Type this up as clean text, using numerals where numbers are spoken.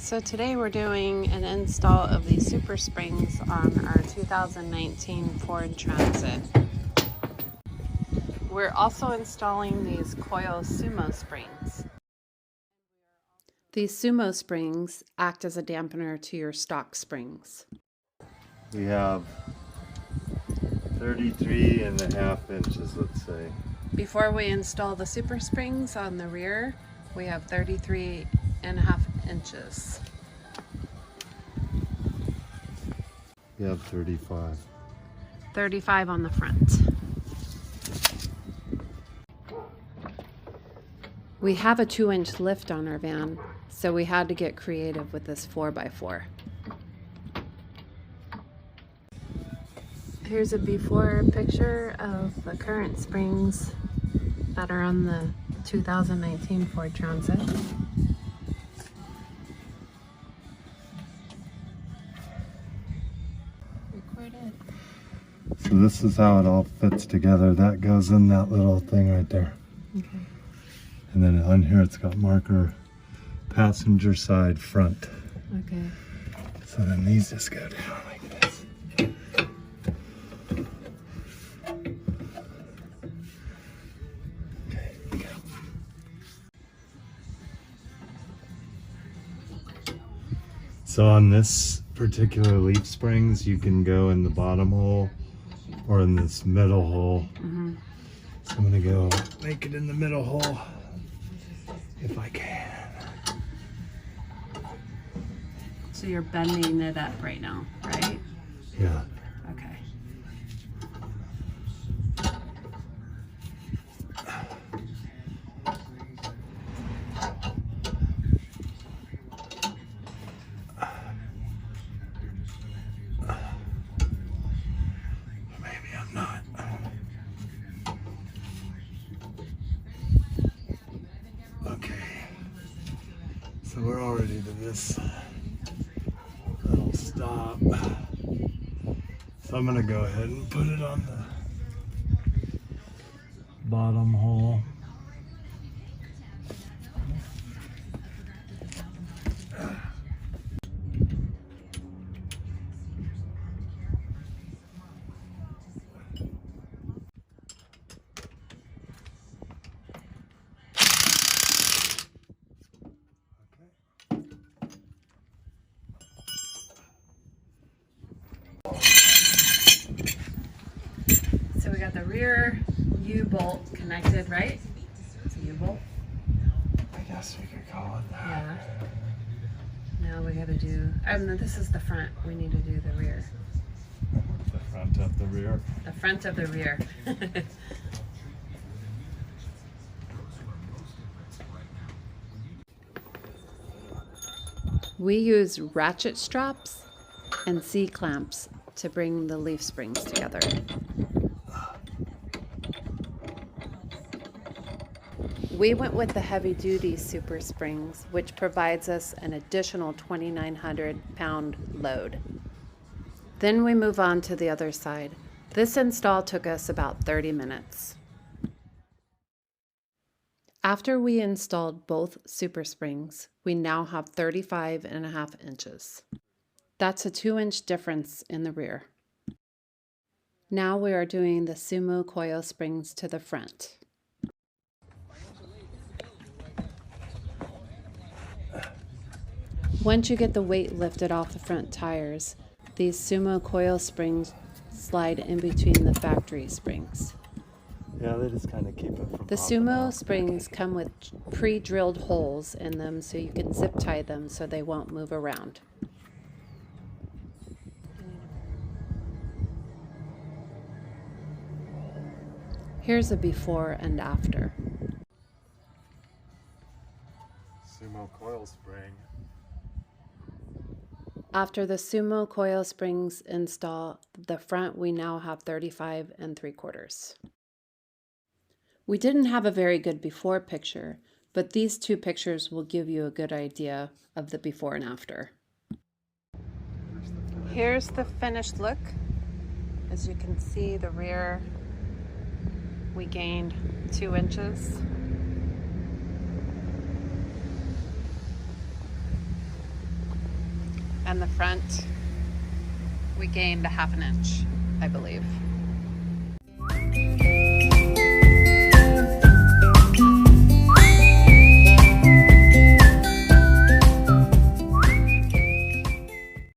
So today we're doing an install of the Supersprings on our 2019 Ford Transit. We're also installing these coil sumo springs. These sumo springs act as a dampener to your stock springs. We have 33.5 inches, let's say. Before we install the Supersprings on the rear, we have 33.5 inches. We have 35. 35 on the front. We have a 2-inch lift on our van, so we had to get creative with this 4x4. Here's a before picture of the current springs that are on the 2019 Ford Transit. Recorded. So this is how it all fits together. That goes in that little thing right there. Okay. And then on here it's got marker passenger side front. Okay. So then these just go down like this. Okay, go. So on this particular leaf springs, you can go in the bottom hole or in this middle hole. Mm-hmm. So I'm gonna go make it in the middle hole if I can. So you're bending it up right now, right? Yeah. Okay. Maybe I'm not. Okay. So we're already to this little stop. So I'm gonna go ahead and put it on the bottom hole. So we got the rear U-bolt connected, right? It's a U-bolt. I guess we could call it that. Yeah. Now we gotta do, this is the front. We need to do the rear. The front of the rear. The front of the rear. We use ratchet straps and C-clamps to bring the leaf springs together. We went with the heavy-duty Supersprings, which provides us an additional 2,900 pound load. Then we move on to the other side. This install took us about 30 minutes. After we installed both Supersprings, we now have 35.5 inches. That's a 2-inch difference in the rear. Now we are doing the sumo coil springs to the front. Once you get the weight lifted off the front tires, these sumo coil springs slide in between the factory springs. Yeah, they just kind of keep it from The popping sumo out. springs come with pre-drilled holes in them so you can zip tie them so they won't move around. Here's a before and after. Sumo coil spring. After the sumo coil springs install, the front we now have 35 3/4. We didn't have a very good before picture, but these two pictures will give you a good idea of the before and after. Here's the finished look. As you can see, the rear, we gained 2 inches. And the front, we gained a half an inch, I believe.